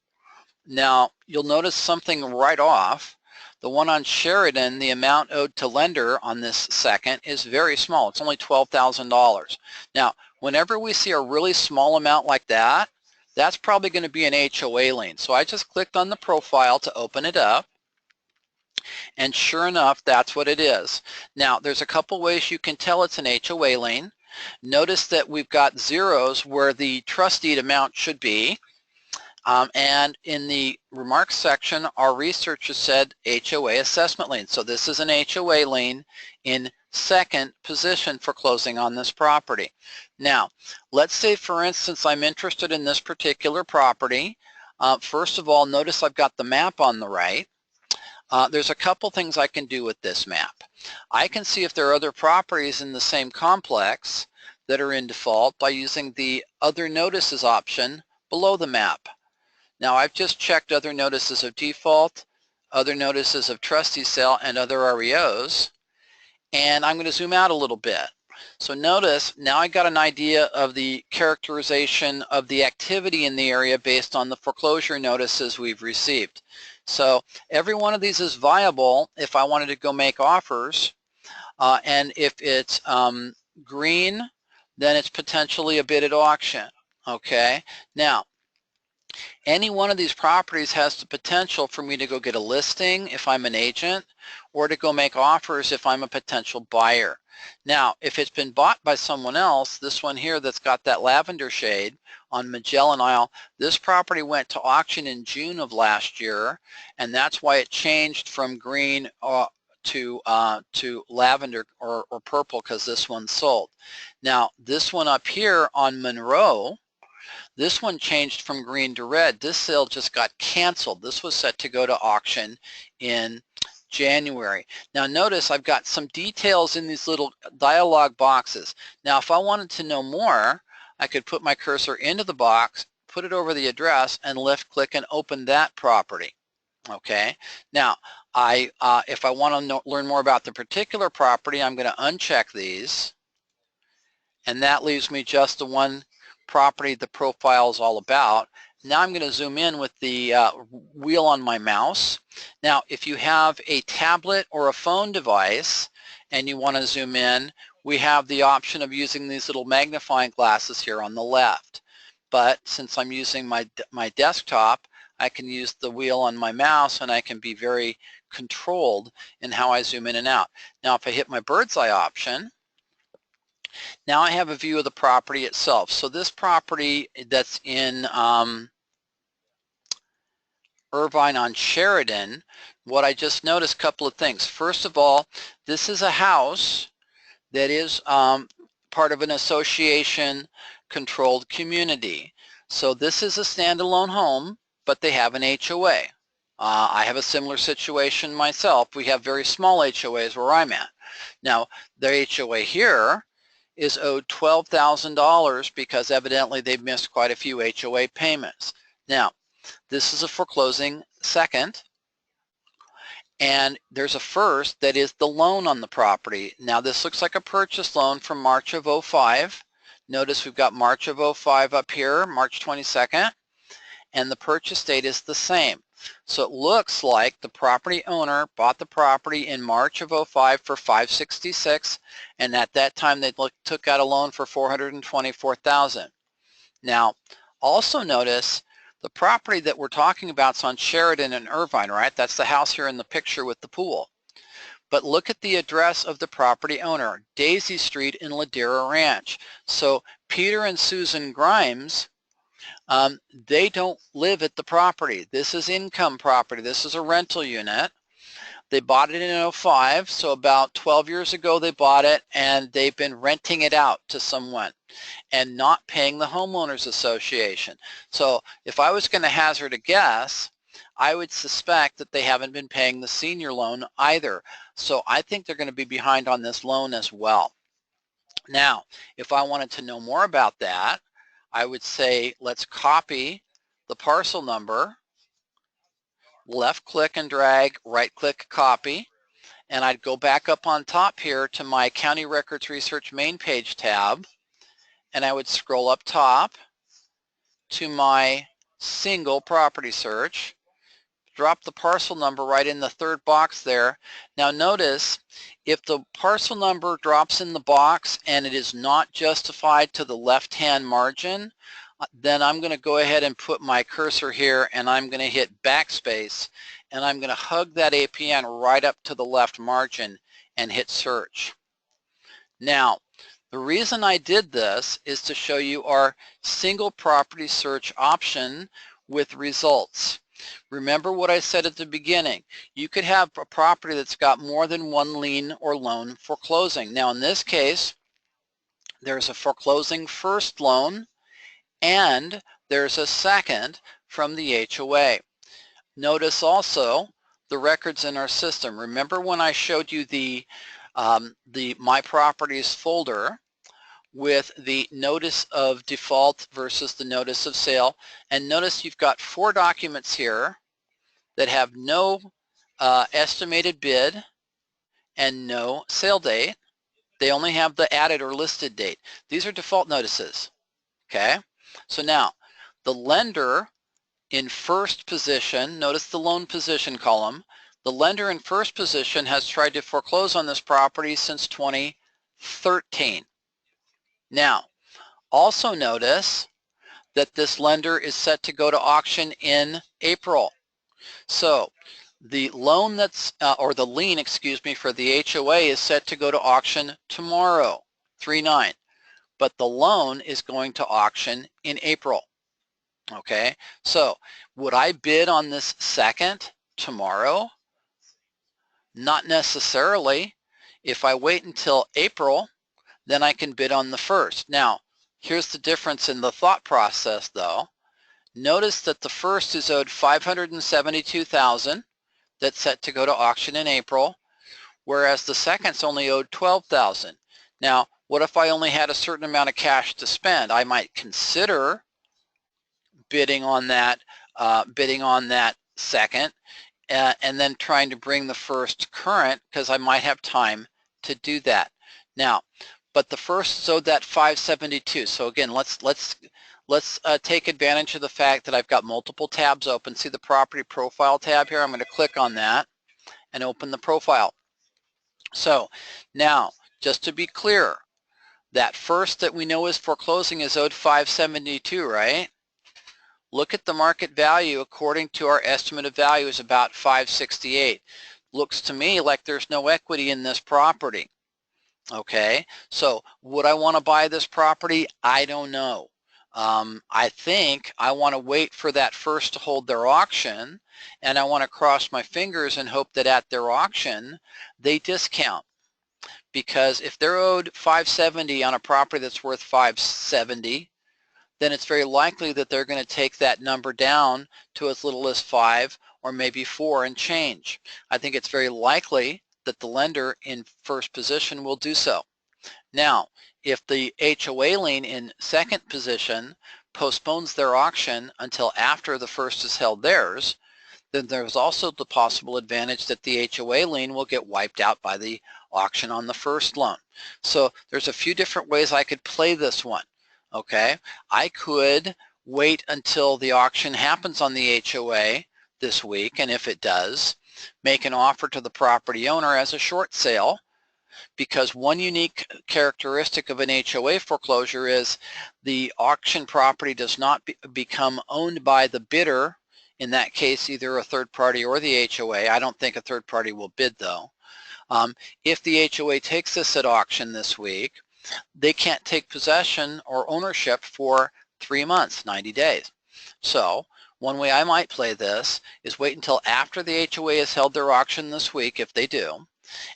Now you'll notice something right off. The one on Sheridan, the amount owed to lender on this second is very small. It's only $12,000. Now whenever we see a really small amount like that, That's probably going to be an HOA lien. So I just clicked on the profile to open it up. And sure enough, that's what it is. Now, there's a couple ways you can tell it's an HOA lien. Notice that we've got zeros where the trust deed amount should be. And in the remarks section, our researcher said HOA assessment lien. So this is an HOA lien in second position for closing on this property. Now, let's say, for instance, I'm interested in this particular property. First of all, notice I've got the map on the right. There's a couple things I can do with this map. I can see if there are other properties in the same complex that are in default by using the other notices option below the map. Now I've just checked other notices of default, other notices of trustee sale, and other REOs, and I'm going to zoom out a little bit. So notice now I got an idea of the characterization of the activity in the area based on the foreclosure notices we've received. So every one of these is viable if I wanted to go make offers, and if it's green, then it's potentially a bid at auction. Okay, now any one of these properties has the potential for me to go get a listing if I'm an agent, or to go make offers if I'm a potential buyer. Now, if it's been bought by someone else, this one here that's got that lavender shade on Magellan Isle, this property went to auction in June of last year, and that's why it changed from green to lavender or purple, because this one sold. Now, this one up here on Monroe, this one changed from green to red. This sale just got canceled. This was set to go to auction in January. Now notice I've got some details in these little dialog boxes. Now if I wanted to know more, I could put my cursor into the box, put it over the address, and left click and open that property. Okay, now if I want to learn more about the particular property, I'm going to uncheck these, and that leaves me just the one property the profile is all about. Now I'm going to zoom in with the wheel on my mouse. Now if you have a tablet or a phone device and you want to zoom in, we have the option of using these little magnifying glasses here on the left. But since I'm using my desktop, I can use the wheel on my mouse, and I can be very controlled in how I zoom in and out. Now if I hit my bird's eye option, now I have a view of the property itself. So this property that's in Irvine on Sheridan, what I just noticed, a couple of things. First of all, this is a house that is part of an association controlled community. So this is a standalone home, but they have an HOA. I have a similar situation myself. We have very small HOAs where I'm at. Now, their HOA here is owed $12,000 because evidently they've missed quite a few HOA payments. Now, this is a foreclosing second, and there's a first that is the loan on the property. Now this looks like a purchase loan from March of 05. Notice we've got March of 05 up here, March 22nd, and the purchase date is the same. So it looks like the property owner bought the property in March of 05 for $566, and at that time they took out a loan for $424,000. Now, also notice the property that we're talking about is on Sheridan and Irvine, right? That's the house here in the picture with the pool. But look at the address of the property owner, Daisy Street in Ladera Ranch. So Peter and Susan Grimes, they don't live at the property. This is income property. This is a rental unit. They bought it in 05, so about 12 years ago they bought it, and they've been renting it out to someone and not paying the homeowners association. So if I was going to hazard a guess, I would suspect that they haven't been paying the senior loan either. So I think they're going to be behind on this loan as well. Now, if I wanted to know more about that, I would say let's copy the parcel number, left click and drag, right click, copy, and I'd go back up on top here to my County Records Research main page tab, and I would scroll up top to my single property search, drop the parcel number right in the third box there. Now notice, if the parcel number drops in the box and it is not justified to the left-hand margin, then I'm going to go ahead and put my cursor here, and I'm going to hit backspace, and I'm going to hug that APN right up to the left margin and hit search. Now, the reason I did this is to show you our single property search option with results. Remember what I said at the beginning. You could have a property that's got more than one lien or loan foreclosing. Now, in this case, there's a foreclosing first loan and there's a second from the HOA. Notice also the records in our system. Remember when I showed you the My Properties folder with the notice of default versus the notice of sale, and notice you've got 4 documents here that have no estimated bid and no sale date. They only have the added or listed date. These are default notices, okay? So now, the lender in first position, notice the loan position column, the lender in first position has tried to foreclose on this property since 2013. Now, also notice that this lender is set to go to auction in April. So the loan that's, or the lien, excuse me, for the HOA is set to go to auction tomorrow, 3/9. But the loan is going to auction in April. Okay, so would I bid on this second tomorrow? Not necessarily. If I wait until April, then I can bid on the first. Now, here's the difference in the thought process though. Notice that the first is owed $572,000 that's set to go to auction in April, whereas the second's only owed $12,000. Now, what if I only had a certain amount of cash to spend? I might consider bidding on that second, and then trying to bring the first current because I might have time to do that. Now, but the first is owed that $572. So again, let's take advantage of the fact that I've got multiple tabs open. See the property profile tab here? I'm going to click on that and open the profile. So now, just to be clear, that first that we know is foreclosing is owed $572, right? Look at the market value according to our estimate of value is about $568. Looks to me like there's no equity in this property. Okay, so would I want to buy this property? I don't know. I think I want to wait for that first to hold their auction, and I want to cross my fingers and hope that at their auction they discount. Because if they're owed $570 on a property that's worth $570, then it's very likely that they're going to take that number down to as little as 5 or maybe 4 and change. I think it's very likely that the lender in first position will do so. Now, if the HOA lien in second position postpones their auction until after the first has held theirs, then there's also the possible advantage that the HOA lien will get wiped out by the auction on the first loan. So there's a few different ways I could play this one. Okay, I could wait until the auction happens on the HOA this week, and if it does, make an offer to the property owner as a short sale, because one unique characteristic of an HOA foreclosure is the auction property does not become owned by the bidder, in that case either a third party or the HOA. I don't think a third party will bid though. If the HOA takes this at auction this week, they can't take possession or ownership for 3 months, 90 days. So one way I might play this is wait until after the HOA has held their auction this week, if they do,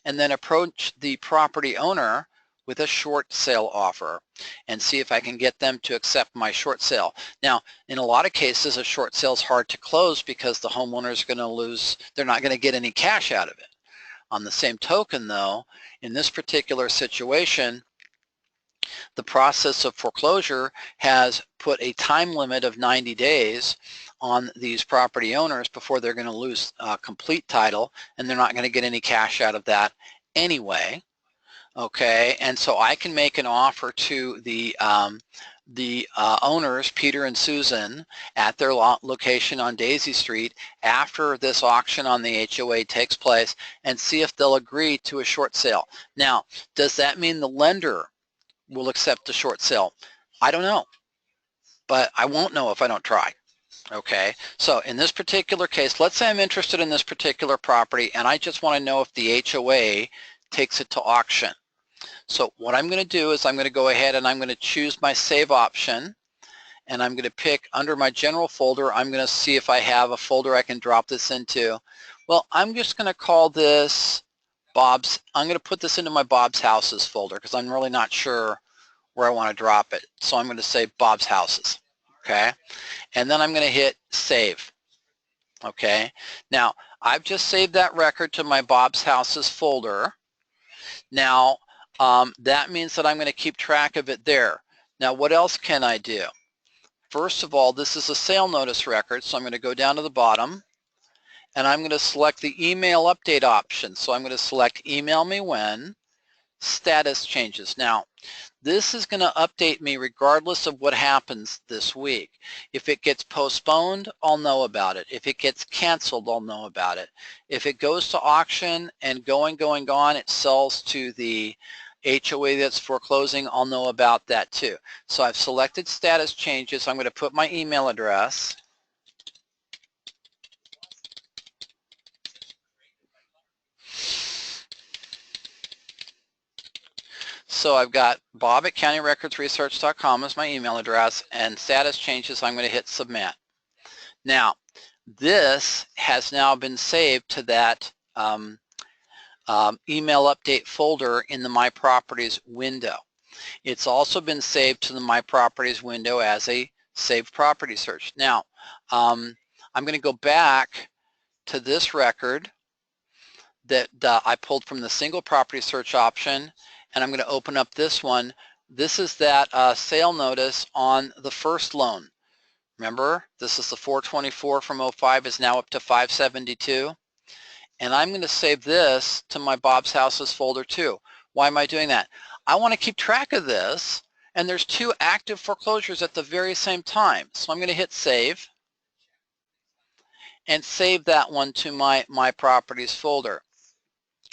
and then approach the property owner with a short sale offer and see if I can get them to accept my short sale. Now, in a lot of cases, a short sale is hard to close because the homeowner is going to lose, they're not going to get any cash out of it. On the same token though, in this particular situation, the process of foreclosure has put a time limit of 90 days on these property owners before they're going to lose complete title, and they're not going to get any cash out of that anyway. Okay, and so I can make an offer to the owners, Peter and Susan, at their location on Daisy Street after this auction on the HOA takes place and see if they'll agree to a short sale. Now, does that mean the lender will accept the short sale? I don't know, but I won't know if I don't try. Okay, so in this particular case, let's say I'm interested in this particular property and I just want to know if the HOA takes it to auction. So what I'm going to do is I'm going to go ahead and I'm going to choose my save option, and I'm going to pick under my general folder, I'm going to see if I have a folder I can drop this into. Well, I'm just going to call this Bob's, I'm going to put this into my Bob's Houses folder because I'm really not sure where I want to drop it. So I'm going to say Bob's Houses, okay? And then I'm going to hit save, okay? Now, I've just saved that record to my Bob's Houses folder. Now, that means that I'm going to keep track of it there. Now, what else can I do? First of all, this is a sale notice record, so I'm going to go down to the bottom, and I'm going to select the email update option. So I'm going to select email me when status changes. Now, this is going to update me regardless of what happens this week. If it gets postponed, I'll know about it. If it gets canceled, I'll know about it. If it goes to auction and going, it sells to the HOA that's foreclosing, I'll know about that too. So I've selected status changes. I'm going to put my email address. So I've got bob@countyrecordsresearch.com as my email address, and status changes, I'm going to hit submit. Now, this has now been saved to that email update folder in the My Properties window. It's also been saved to the My Properties window as a saved property search. Now, I'm going to go back to this record that I pulled from the single property search option, and I'm going to open up this one. This is that sale notice on the first loan. Remember, this is the 424 from 05 is now up to 572. And I'm going to save this to my Bob's Houses folder too. Why am I doing that? I want to keep track of this, and there's 2 active foreclosures at the very same time. So I'm going to hit save and save that one to my properties folder.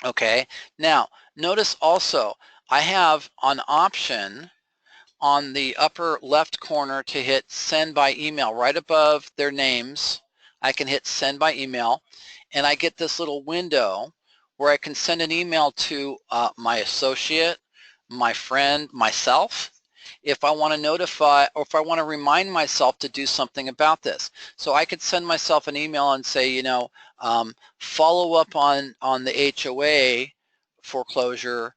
Okay, now notice also I have an option on the upper left corner to hit send by email right above their names. I can hit send by email, and I get this little window where I can send an email to my associate, my friend, myself, if I want to notify or if I want to remind myself to do something about this. So I could send myself an email and say, you know, follow up on the HOA foreclosure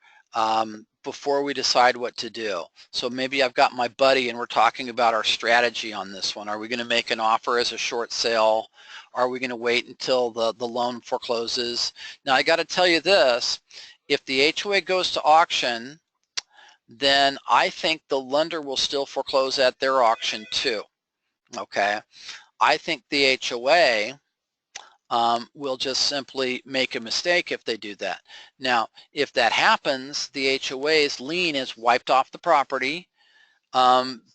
before we decide what to do. So maybe I've got my buddy and we're talking about our strategy on this one. Are we going to make an offer as a short sale? Are we going to wait until the loan forecloses? Now I got to tell you this, if the HOA goes to auction, then I think the lender will still foreclose at their auction too. Okay, I think the HOA will just simply make a mistake if they do that. Now, if that happens, the HOA's lien is wiped off the property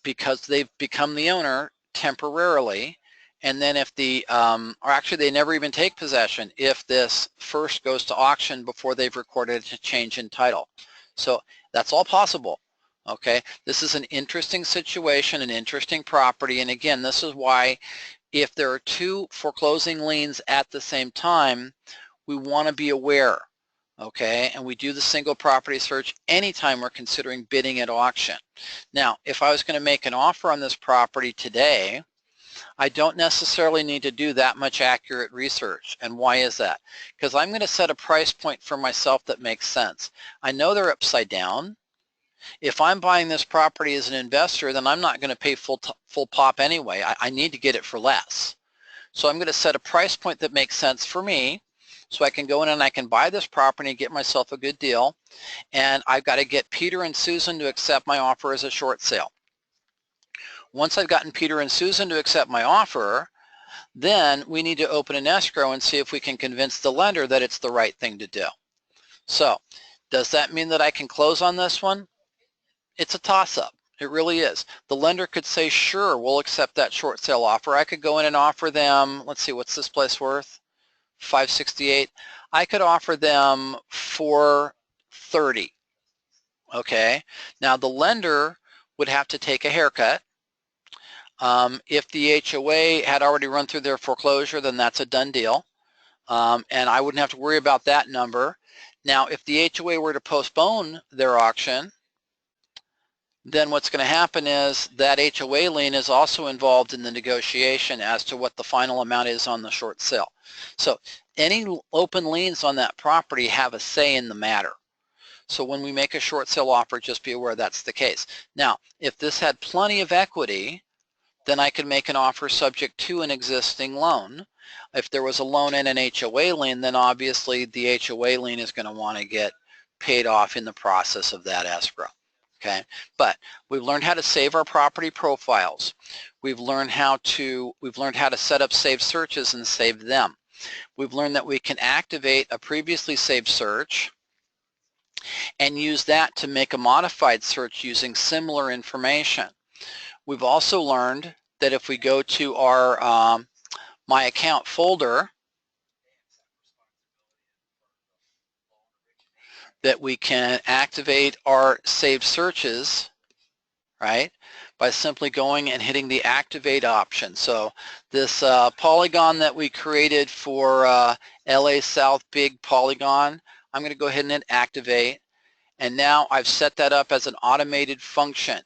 because they've become the owner temporarily. And then if the, or actually they never even take possession if this first goes to auction before they've recorded a change in title. So that's all possible. Okay, this is an interesting situation, an interesting property. And again, this is why if there are 2 foreclosing liens at the same time, we want to be aware, okay? And we do the single property search anytime we're considering bidding at auction. Now, if I was going to make an offer on this property today, I don't necessarily need to do that much accurate research. And why is that? Because I'm going to set a price point for myself that makes sense. I know they're upside down. If I'm buying this property as an investor, then I'm not going to pay full pop anyway. I need to get it for less. So I'm going to set a price point that makes sense for me, so I can go in and I can buy this property and get myself a good deal. And I've got to get Peter and Susan to accept my offer as a short sale. Once I've gotten Peter and Susan to accept my offer, then we need to open an escrow and see if we can convince the lender that it's the right thing to do. So does that mean that I can close on this one? It's a toss-up. It really is. The lender could say, sure, we'll accept that short sale offer. I could go in and offer them, let's see, what's this place worth? $568. I could offer them $430. Okay. Now the lender would have to take a haircut. If the HOA had already run through their foreclosure, then that's a done deal. And I wouldn't have to worry about that number. Now, if the HOA were to postpone their auction, then what's going to happen is that HOA lien is also involved in the negotiation as to what the final amount is on the short sale. So any open liens on that property have a say in the matter. So when we make a short sale offer, just be aware that's the case. Now, if this had plenty of equity, then I could make an offer subject to an existing loan. If there was a loan and an HOA lien, then obviously the HOA lien is going to want to get paid off in the process of that escrow. Okay, but we've learned how to save our property profiles. We've learned how to set up saved searches and save them. We've learned that we can activate a previously saved search and use that to make a modified search using similar information. We've also learned that if we go to our My Account folder, that we can activate our saved searches, right, by simply going and hitting the activate option. So this polygon that we created for LA South Big Polygon, I'm going to go ahead and hit activate. And now I've set that up as an automated function.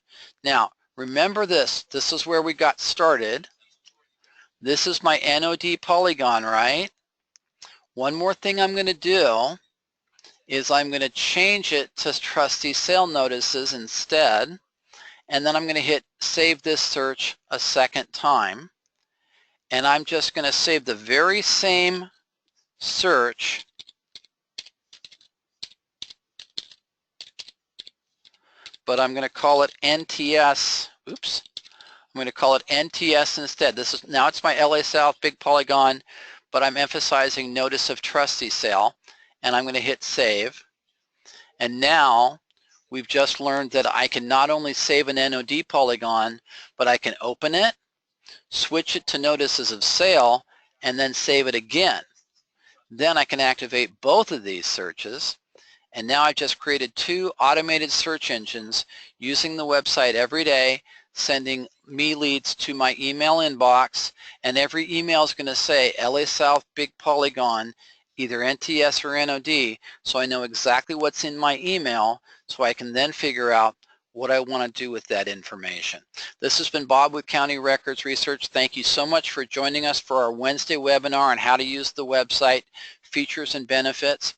Now, remember this is where we got started. This is my NOD polygon, right? One more thing I'm going to do is I'm going to change it to trustee sale notices instead, and then I'm going to hit save this search a second time, and I'm just going to save the very same search, but I'm going to call it NTS. Oops. I'm going to call it NTS instead. Now it's my LA South Big Polygon, but I'm emphasizing notice of trustee sale, and I'm going to hit save. And now we've just learned that I can not only save an NOD polygon, but I can open it, switch it to notices of sale, and then save it again. Then I can activate both of these searches. And now I've just created two automated search engines using the website every day, sending me leads to my email inbox, and every email is going to say LA South Big Polygon, either NTS or NOD, so I know exactly what's in my email, so I can then figure out what I want to do with that information. This has been Bob with County Records Research. Thank you so much for joining us for our Wednesday webinar on how to use the website, features and benefits.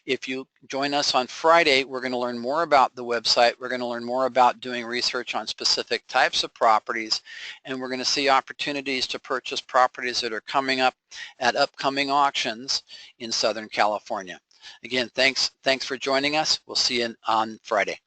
If you join us on Friday, we're going to learn more about the website. We're going to learn more about doing research on specific types of properties, and we're going to see opportunities to purchase properties that are coming up at upcoming auctions in Southern California. Again, thanks for joining us. We'll see you on Friday.